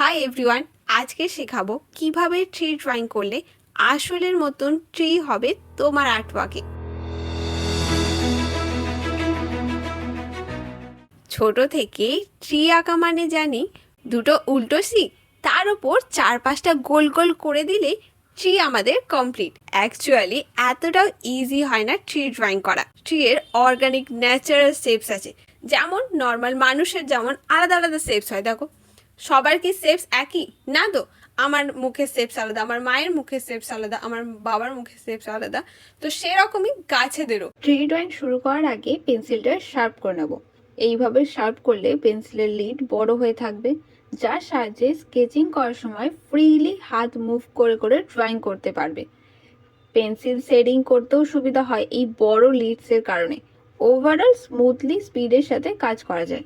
Hi everyone, আজকে শেখাবো কিভাবে ট্রি ড্রয়িং করলে আসলের মতন ট্রি হবে তোমার আর্টওয়ার্কে। ছোট থেকে ট্রি আঁকা মানে জানি দুটো উল্টো শিক, তার উপর 4-5টা গোল গোল করে দিলে ট্রি আমাদের কমপ্লিট। অ্যাকচুয়ালি এতটাও ইজি হয় না ট্রি ড্রয়িং করা। ট্রি এর অর্গানিক ন্যাচারাল শেপস আছে, যেমন নর্মাল মানুষের যেমন আলাদা আলাদা শেপস হয়। দেখো, সবার কি শেপস একই না? তো আমার মুখের শেপস আলাদা, আমার মায়ের মুখের শেপস আলাদা, আমার বাবার মুখের শেপস আলাদা। তো সেরকমই গাছেদেরও। ট্রি ড্রয়িং শুরু করার আগে পেন্সিলটা শার্প করে নেব। এইভাবে শার্প করলে পেন্সিলের লিড বড় হয়ে থাকবে, যার সাহায্যে স্কেচিং করার সময় ফ্রিলি হাত মুভ করে করে ড্রয়িং করতে পারবে। পেন্সিল শেডিং করতেও সুবিধা হয় এই বড় লিডসের কারণে। ওভারঅল স্মুথলি স্পিডের সাথে কাজ করা যায়।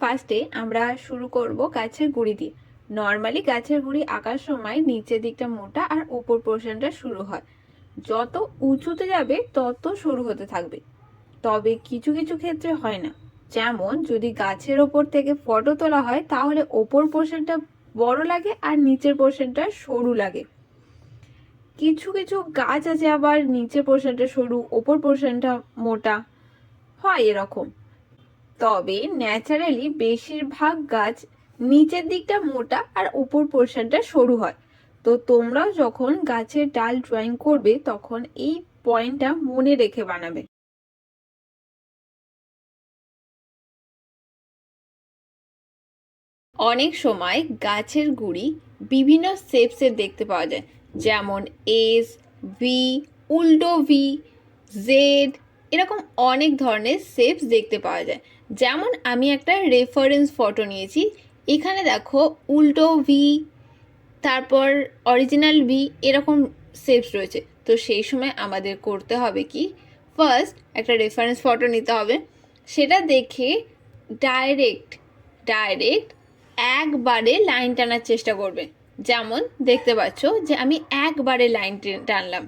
ফার্স্টে আমরা শুরু করব গাছের গুঁড়ি দিয়ে। নর্মালি গাছের গুঁড়ি আঁকার সময় নিচের দিকটা মোটা আর উপর পোর্শনটা শুরু হয়, যত উঁচুতে যাবে তত সরু হতে থাকবে। তবে কিছু কিছু ক্ষেত্রে হয় না, যেমন যদি গাছের ওপর থেকে ফটো তোলা হয় তাহলে ওপর পোর্শনটা বড় লাগে আর নিচের পোর্শনটা সরু লাগে। কিছু কিছু গাছ আছে আবার নিচের পোর্শনটা সরু, ওপর পোর্শনটা মোটা হয়, এরকম। তবে ন্যাচারালি বেশিরভাগ গাছ নিচের দিকটা মোটা আর উপর পোর্শনটা সরু হয়। তো তোমরাও যখন গাছের ডাল ড্রয়িং করবে তখন এই পয়েন্টটা মনে রেখে বানাবে। অনেক সময় গাছের গুঁড়ি বিভিন্ন শেপসের দেখতে পাওয়া যায়, যেমন এস, ভি, উল্টো ভি, জেড, এরকম অনেক ধরনের শেপস দেখতে পাওয়া যায়। যেমন আমি একটা রেফারেন্স ফটো নিয়েছি, এখানে দেখো উল্টো ভি, তারপর অরিজিনাল ভি, এরকম শেপস রয়েছে। তো সেই সময় আমাদের করতে হবে কি, ফার্স্ট একটা রেফারেন্স ফটো নিতে হবে, সেটা দেখে ডাইরেক্ট একবারে লাইন টানার চেষ্টা করবে। যেমন দেখতে পাচ্ছ যে আমি একবারে লাইন টানলাম,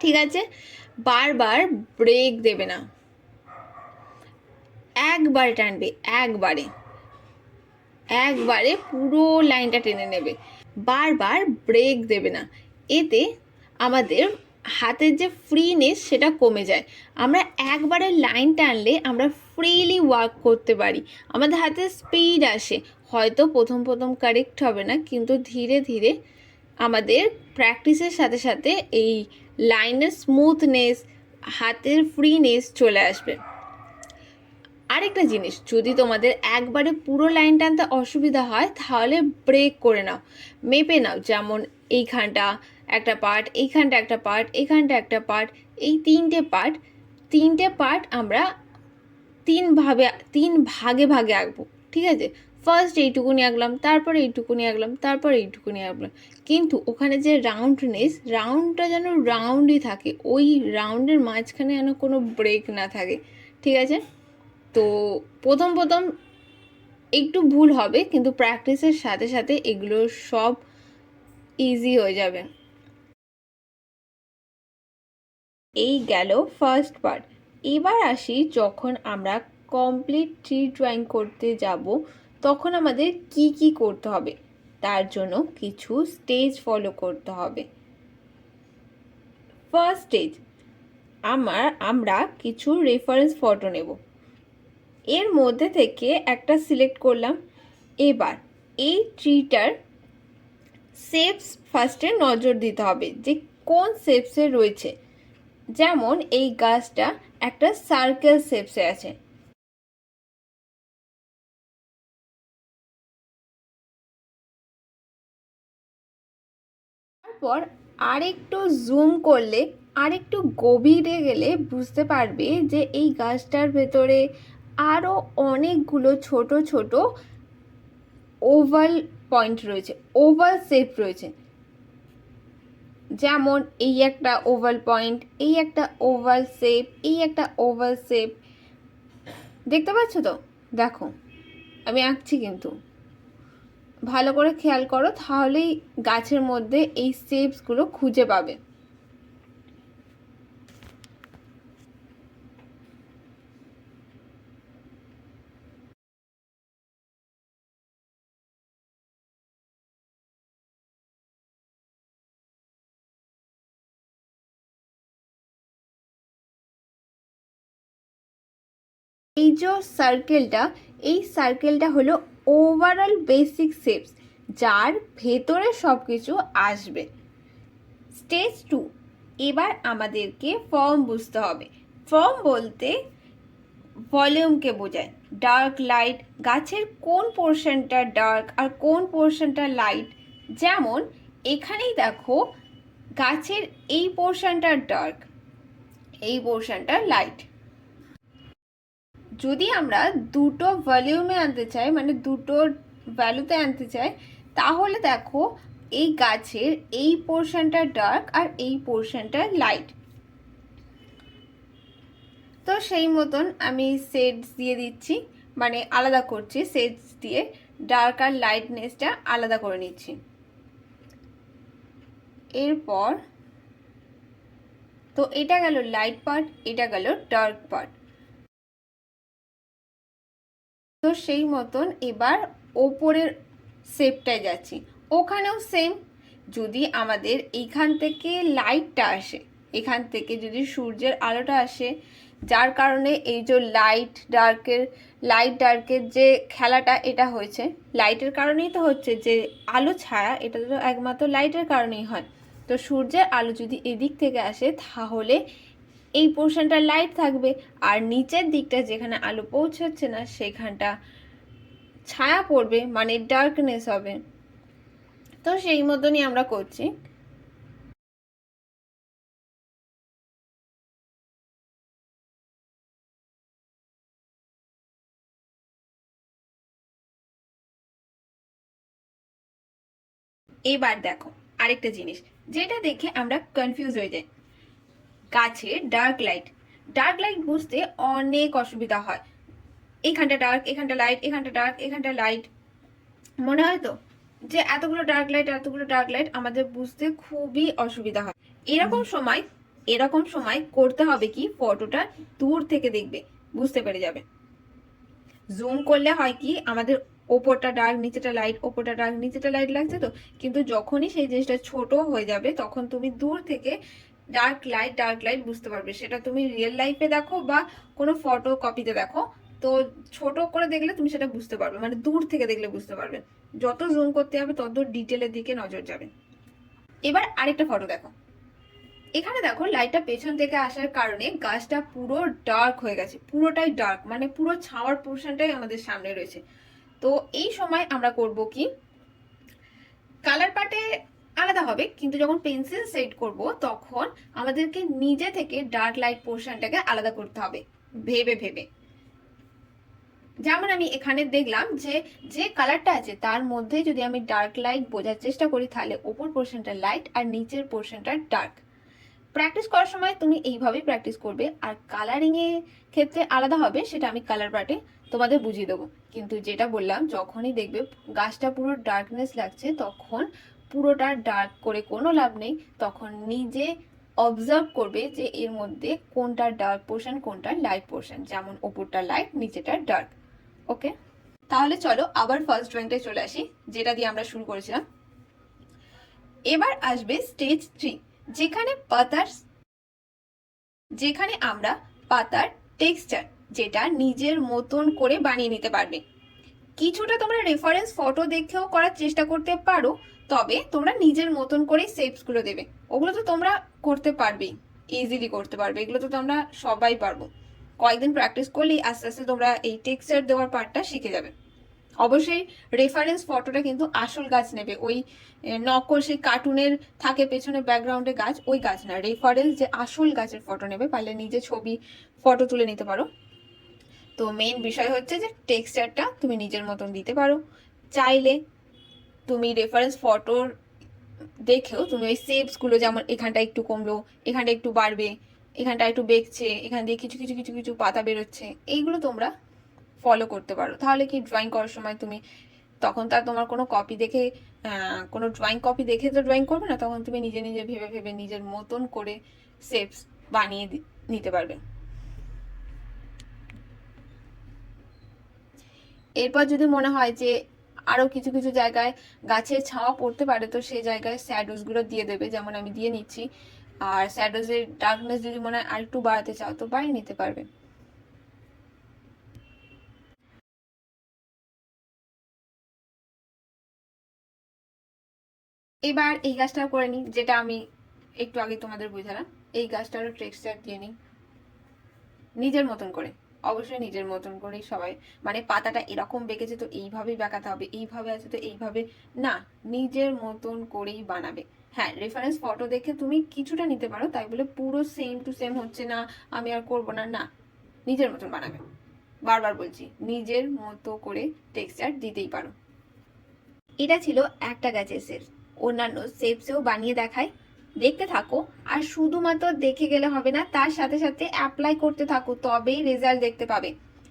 ঠিক আছে? বারবার ব্রেক দেবে না, একবারে টানবে, একবারে পুরো লাইনটা টেনে নেবে, বারবার ব্রেক দেবে না। এতে আমাদের হাতের যে ফ্রিনেস সেটা কমে যায়। আমরা একবারে লাইন টানলে আমরা ফ্রিলি ওয়ার্ক করতে পারি, আমাদের হাতে স্পিড আসে। হয়তো প্রথম প্রথম কারেক্ট হবে না, কিন্তু ধীরে ধীরে আমাদের প্র্যাকটিসের সাথে সাথে এই লাইনের স্মুথনেস, হাতের ফ্রিনেস চলে আসবে। আরেকটা জিনিস, যদি তোমাদের একবারে পুরো লাইন টানতে অসুবিধা হয় তাহলে ব্রেক করে নাও, মেপে নাও। যেমন এইখানটা একটা পার্ট, এইখানটা একটা পার্ট, এইখানটা একটা পার্ট, এই তিনটে পার্ট আমরা তিন ভাগে ভাগে আঁকবো, ঠিক আছে? ফার্স্ট এইটুকুনি আঁকলাম, তারপরে এইটুকুনি আঁকলাম, তারপরে এইটুকুনি আঁকলাম। কিন্তু ওখানে যে রাউন্ডটা যেন রাউন্ডই থাকে, ওই রাউন্ডের মাঝখানে যেন কোনো ব্রেক না থাকে, ঠিক আছে? তো প্রথম একটু ভুল হবে, কিন্তু প্র্যাকটিসের সাথে সাথে এগুলো সব ইজি হয়ে যাবে। এই গেল ফার্স্ট পার্ট। এবার আসি, যখন আমরা কমপ্লিট ট্রি ড্রয়িং করতে যাব তখন আমাদের কি কি করতে হবে, তার জন্য কিছু স্টেজ ফলো করতে হবে। ফার্স্ট স্টেজ, আমরা কিছু রেফারেন্স ফটো নেব, এর মধ্যে থেকে একটা সিলেক্ট করলাম। এবার এই ট্রিটার শেপস ফার্স্টে নজর দিতে হবে যে কোন শেপসে রয়েছে। যেমন এই গাছটা একটা সার্কেল শেপসে আছে, তারপর আরেকটু জুম করলে, আরেকটু গভীরে গেলে বুঝতে পারবে যে এই গাছটার ভেতরে আরও অনেকগুলো ছোট ছোট ওভাল পয়েন্ট রয়েছে, ওভাল শেপ রয়েছে। যেমন এই একটা ওভাল পয়েন্ট, এই একটা ওভাল শেপ, এই একটা ওভাল শেপ, দেখতে পাচ্ছ তো? দেখো আমি আঁকছি, কিন্তু ভালো করে খেয়াল করো, তাহলেই গাছের মধ্যে এই শেপসগুলো খুঁজে পাবে। এই যে সার্কেলটা, এই সার্কেলটা হলো ওভারঅল বেসিক শেপস, যার ভেতরে সব কিছু আসবে। স্টেজ 2, এবার আমাদেরকে ফর্ম বুঝতে হবে। ফর্ম বলতে ভলিউমকে বোঝায়, ডার্ক লাইট, গাছের কোন পোর্শনটা ডার্ক আর কোন পোর্শনটা লাইট। যেমন এখানেই দেখো, গাছের এই পোর্শনটা ডার্ক, এই পোর্শনটা লাইট। যদি আমরা দুটো ভলিউমে আনতে চাই, মানে দুটো ভ্যালুতে আনতে চাই, তাহলে দেখো এই গাছের এই পোর্শনটা ডার্ক আর এই পোর্শনটা লাইট। তো সেই মতন আমি শেডস দিয়ে দিচ্ছি, মানে আলাদা করছি, শেডস দিয়ে ডার্ক আর লাইটনেসটা আলাদা করে নিচ্ছি। এরপর তো এটা গেল লাইট পার্ট, এটা গেল ডার্ক পার্ট। তো সেই মতন এবার ওপরের শেপটায় যাচ্ছি, ওখানেও সেম। যদি আমাদের এইখান থেকে লাইটটা আসে, এখান থেকে যদি সূর্যের আলোটা আসে, যার কারণে এই যে লাইট ডার্কের যে খেলাটা এটা হয়েছে, লাইটের কারণেই তো হচ্ছে, যে আলো ছায়া এটা তো একমাত্র লাইটের কারণেই হয়। তো সূর্যের আলো যদি এদিক থেকে আসে, তাহলে এই পোর্শনটা লাইট থাকবে, আর নিচের দিকটা যেখানে আলো পৌঁছাচ্ছে না সেখানটা ছায়া পড়বে, মানে ডার্কনেস হবে। তো সেই মতনই আমরা করছি। এবার দেখো আরেকটা জিনিস যেটা দেখে আমরা কনফিউজ হয়ে যাই, গাছের ডার্ক লাইট বুঝতে অনেক অসুবিধা হয়। এখানটা ডার্ক, এখানটা লাইট, এখানটা ডার্ক, এখানটা লাইট, মনে হয় তো যে এতগুলো ডার্ক লাইট আমাদের বুঝতে খুবই অসুবিধা হয়। এরকম সময় করতে হবে কি, ফটোটা দূর থেকে দেখবে, বুঝতে পেরে যাবে। জুম করলে হয় কি, আমাদের ওপরটা ডার্ক নিচেটা লাইট, ওপরটা ডার্ক নিচেটা লাইট লাগছে তো, কিন্তু যখনই সেই জিনিসটা ছোট হয়ে যাবে তখন তুমি দূর থেকে ডার্ক লাইট বুঝতে পারবে। সেটা তুমি রিয়েল লাইফে দেখো বা কোনো ফটো কপিতে দেখো, তো ছোট করে দেখলে তুমি সেটা বুঝতে পারবে, মানে দূর থেকে দেখলে বুঝতে পারবে। যত জুম করতে হবে তত ডিটেলের দিকে নজর যাবে। এবার আরেকটা ফটো দেখো, এখানে দেখো লাইটটা পেছন থেকে আসার কারণে গাছটা পুরো ডার্ক হয়ে গেছে, পুরোটাই ডার্ক, মানে পুরো ছাওয়ার পোর্শনটাই আমাদের সামনে রয়েছে। তো এই সময় আমরা করব কি, কালার পার্টে আলাদা হবে, কিন্তু যখন পেন্সিল সেট করব তখন আমাদেরকে নিজে থেকে ডার্ক লাইট পোর্শনটাকে আলাদা করতে হবে ভেবে ভেবে। যেমন আমি এখানে দেখলাম যে যে কালারটা আছে তার মধ্যে যদি আমি ডার্ক লাইট বোঝার চেষ্টা করি, তাহলে ওপর পোর্শনটা লাইট আর নিচের পোর্শনটা ডার্ক। প্র্যাকটিস করার সময় তুমি এইভাবেই প্র্যাকটিস করবে, আর কালারিং এর ক্ষেত্রে আলাদা হবে, সেটা আমি কালার পার্টে তোমাদের বুঝিয়ে দেবো। কিন্তু যেটা বললাম, যখনই দেখবে গাছটা পুরো ডার্কনেস লাগছে, তখন পুরোটা ডার্ক করে কোনো লাভ নেই, তখন নিজে অবজার্ভ করবে যে এর মধ্যে কোনটা ডার্ক পোর্শন কোনটা লাইট পোর্শন, যেমন ওপরটা লাইট নিচেটা ডার্ক। ওকে, তাহলে চলো আবার ফার্স্ট ড্রয়িংটায় চলে আসি, যেটা দিয়ে আমরা শুরু করেছিলাম। এবার আসবে স্টেজ 3, যেখানে আমরা পাতার টেক্সচার, যেটা নিজের মতন করে বানিয়ে নিতে পারবে। কিছুটা তোমরা রেফারেন্স ফটো দেখেও করার চেষ্টা করতে পারো, তবে তোমরা নিজের মতন করে শেপস গুলো দেবে। ওগুলো তো তোমরা করতে পারবেই, ইজিলি করতে পারবে, এগুলো তো তোমরা সবাই পারবো। কয়েকদিন প্র্যাকটিস করলেই আস্তে আস্তে তোমরা এই টেক্সচার দেওয়ার পার্টটা শিখে যাবে। অবশ্যই রেফারেন্স ফটোটা কিন্তু আসল গাছ নেবে, ওই নকল সেই কার্টুনের থাকে পেছনে ব্যাকগ্রাউন্ডে গাছ, ওই গাছ না, রেফারেন্স যে আসল গাছের ফটো নেবে, পারলে নিজে ছবি ফটো তুলে নিতে পারো। তো মেইন বিষয় হচ্ছে যে টেক্সচারটা তুমি নিজের মতন দিতে পারো। চাইলে তুমি রেফারেন্স ফটোর দেখেও তুমি ওই শেপসগুলো, যেমন এখানটা একটু কমলো, এখানটা একটু বাড়বে, এখানটা একটু বেঁকছে, এখান দিয়ে কিছু কিছু কিছু কিছু পাতা বেরোচ্ছে, এইগুলো তোমরা ফলো করতে পারো। তাহলে কি ড্রয়িং করার সময় তুমি তখন তার তোমার কোনো কপি দেখে, কোনো ড্রয়িং কপি দেখে তো ড্রয়িং করবে না, তখন তুমি নিজে নিজে ভেবে ভেবে নিজের মতন করে শেপস বানিয়ে নিতে পারবে। এরপর যদি মনে হয় যে আরো কিছু কিছু জায়গায় গাছের ছাওয়া পড়তে পারে, তো সেই জায়গায় শ্যাডোজ গুলো দিয়ে দেবে, যেমন আমি দিয়ে নিচ্ছি। আর শ্যাডোজের ডার্কনেস যদি মনে হয় আর একটু বাড়াতে চাও তো বাড়িয়ে নিতে পারবে। এবার এই গাছটা করে নিই, যেটা আমি একটু আগে তোমাদের বোঝালাম। এই গাছটারও টেক্সচার দিয়ে নিই নিজের মতন করে, অবশ্যই নিজের মতন করেই সবাই, মানে পাতাটা এরকম বেঁকেছে তো এইভাবেই বেঁকাতে হবে, এইভাবে আছে তো এইভাবে না, নিজের মতন করেই বানাবে। হ্যাঁ, রেফারেন্স ফটো দেখে তুমি কিছুটা নিতে পারো, তাই বলে পুরো সেম টু সেম হচ্ছে না আমি আর করবো না, না, নিজের মতন বানাবে। বারবার বলছি, নিজের মতো করে টেক্সচার দিতেই পারো। এটা ছিল একটা গাছের শেপ, অন্যান্য শেপসেও বানিয়ে দেখায়, দেখতে থাকো। আর শুধুমাত্র দেখে গেলে হবে না, তার সাথে সাথে অ্যাপ্লাই করতে থাকো, তবেই রেজাল্ট দেখতে পাবে।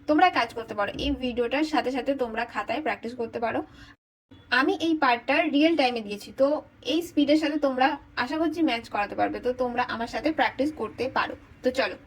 তোমরা কাজ করতে পারো, এই ভিডিওটার সাথে সাথে তোমরা খাতায় প্র্যাকটিস করতে পারো। আমি এই পার্টটা রিয়েল টাইমে দিয়েছি, তো এই স্পিডের সাথে তোমরা আশা করছি ম্যাচ করাতে পারবে, তো তোমরা আমার সাথে প্র্যাকটিস করতে পারো। তো চলো।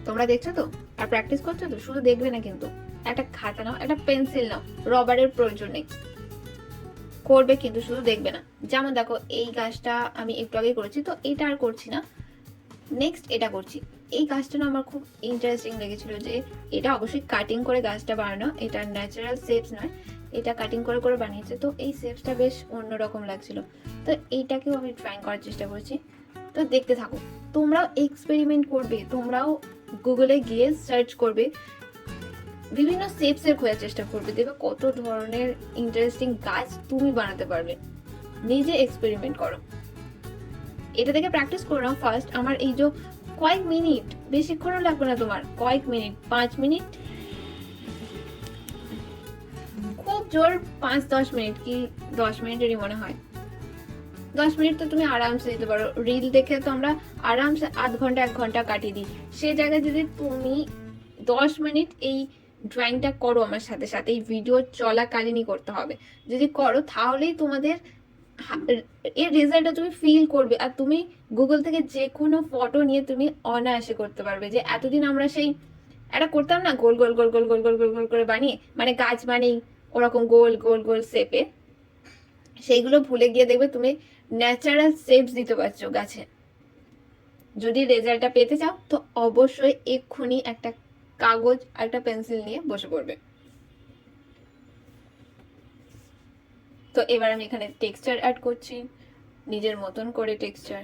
তোমরা দেখছো তো আর প্র্যাকটিস করছো তো, শুধু দেখবে না কিন্তু, একটা খাতা নাও, একটা পেন্সিল নাও, রবারের প্রয়োজন নেই, করবে কিন্তু শুধু দেখবে না। যেমন দেখো এই গাছটা আমি একটু আগে করেছি, তো এটা আর করছি না, নেক্সট এটা করছি। এই গাছটা না আমার খুব ইন্টারেস্টিং লেগেছিল, যে এটা অবশ্যই কাটিং করে গাছটা বানানো, এটা ন্যাচারাল শেপস নয়, এটা কাটিং করে করে বানিয়েছে। তো এই শেপসটা বেশ অন্যরকম লাগছিল, তো এইটাকেও আমি ড্রয়িং করার চেষ্টা করছি। তো দেখতে থাকো, তোমরাও এক্সপেরিমেন্ট করবে, তোমরাও গুগলে গিয়ে সার্চ করবে, বিভিন্ন শেপসের খোঁজার চেষ্টা করবে, দেখবে কত ধরনের ইন্টারেস্টিং গাছ তুমি বানাতে পারবে। নিজে এক্সপেরিমেন্ট করো, এটা থেকে প্র্যাকটিস করে নাও ফার্স্ট। আমার এই যে কয়েক মিনিট, বেশিক্ষণও লাগবে না তোমার, কয়েক মিনিট, 5 মিনিট, খুব জোর 5-10 মিনিট, কি 10 মিনিটেরই মনে হয়। 10 মিনিট তো তুমি আরামসে দিতে পারো। রিল দেখে তো আমরা আরামসে 1/2 ঘন্টা 1 ঘন্টা কাটিয়ে দিই, সে জায়গায় যদি তুমি 10 মিনিট এই ড্রয়িংটা করো আমার সাথে সাথে, এই ভিডিও চলাকালীনই করতে হবে, যদি করো তাহলেই তোমাদের এর রেজাল্টটা তুমি ফিল করবে। আর তুমি গুগল থেকে যে কোনো ফটো নিয়ে তুমি অনায়াসে করতে পারবে। যে এতদিন আমরা সেই একটা করতাম না, গোল গোল গোল গোল গোল গোল গোল গোল করে বানিয়ে, মানে গাছ বানিয়ে ওরকম গোল গোল গোল শেপে, সেইগুলো ভুলে গিয়ে দেখবে তুমি ন্যাচারাল শেপস দিতে পারছো গাছে। যদি রেজাল্টটা পেতে চাও তো অবশ্যই এক্ষুনি একটা কাগজ আর একটা পেন্সিল নিয়ে বসে পড়বে। তো এবার আমি এখানে টেক্সচার অ্যাড করছি, নিজের মতন করে টেক্সচার।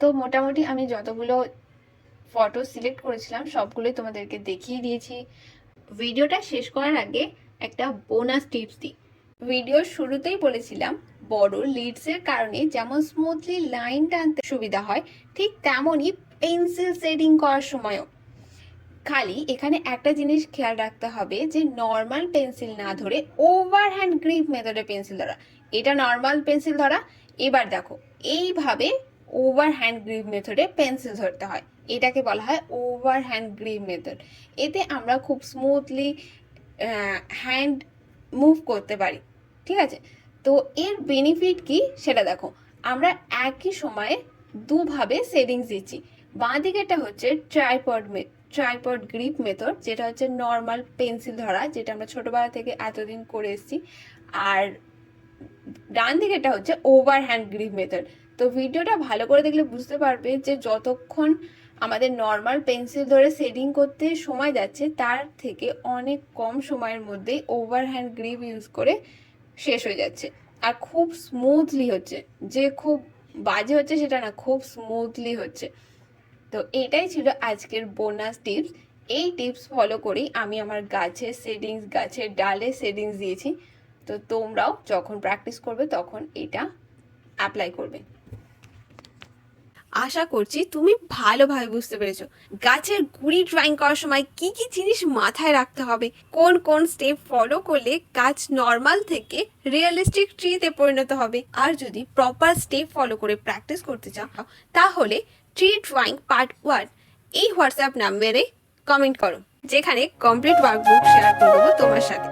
তো মোটামুটি আমি যতগুলো ফটো সিলেক্ট করেছিলাম সবগুলোই তোমাদেরকে দেখিয়ে দিয়েছি। ভিডিওটা শেষ করার আগে একটা বোনাস টিপস দিই। ভিডিওর শুরুতেই বলেছিলাম বড় লিডসের কারণে যেমন স্মুথলি লাইন টানতে সুবিধা হয়, ঠিক তেমনই পেন্সিল শেডিং করার সময়ও। খালি এখানে একটা জিনিস খেয়াল রাখতে হবে যে নর্মাল পেন্সিল না ধরে ওভার হ্যান্ড গ্রিপ মেথডে পেন্সিল ধরা। এটা নর্মাল পেন্সিল ধরা, এবার দেখো এইভাবে ওভার হ্যান্ড গ্রিপ মেথডে পেন্সিল ধরতে হয়। এটাকে বলা হয় ওভার হ্যান্ড গ্রিপ মেথড। এতে আমরা খুব স্মুথলি হ্যান্ড মুভ করতে পারি, ঠিক আছে? তো এর বেনিফিট কি সেটা দেখো। আমরা একই সময়ে দুভাবে সেটিংস দিচ্ছি। বাঁ দিকেরটা হচ্ছে ট্রাইপড গ্রিপ মেথড, যেটা হচ্ছে নর্মাল পেন্সিল ধরা, যেটা আমরা ছোটবেলা থেকে এতদিন করে এসেছি। আর ডান দিকেরটা হচ্ছে ওভার হ্যান্ড গ্রিপ মেথড। তো ভিডিওটা ভালো করে দেখলে বুঝতে পারবে যে যতক্ষণ আমাদের নর্মাল পেন্সিল ধরে শেডিং করতে সময় যাচ্ছে তার থেকে অনেক কম সময়ের মধ্যেই ওভার হ্যান্ড গ্রিপ ইউজ করে শেষ হয়ে যাচ্ছে, আর খুব স্মুথলি হচ্ছে। যে খুব বাজে হচ্ছে সেটা না, খুব স্মুথলি হচ্ছে। তো এটাই ছিল আজকের বোনাস টিপস। এই টিপস ফলো করেই আমি আমার গাছের শেডিংস, গাছের ডালে শেডিংস দিয়েছি। তো তোমরাও যখন প্র্যাকটিস করবে তখন এটা অ্যাপ্লাই করবে। আশা করছি তুমি ভালোভাবে বুঝতে পেরেছো গাছের গুড়ি ড্রয়িং করার সময় কি কি জিনিস মাথায় রাখতে হবে, কোন কোন স্টেপ ফলো করলে গাছ নর্মাল থেকে রিয়েলিস্টিক ট্রিতে পরিণত হবে। আর যদি প্রপার স্টেপ ফলো করে প্র্যাকটিস করতে চাও তাহলে ট্রি ড্রয়িং পার্ট 1 এই হোয়াটসঅ্যাপ নাম্বারে কমেন্ট করো, যেখানে কমপ্লিট ওয়ার্কবুক শেয়ার করে দেবো তোমার সাথে।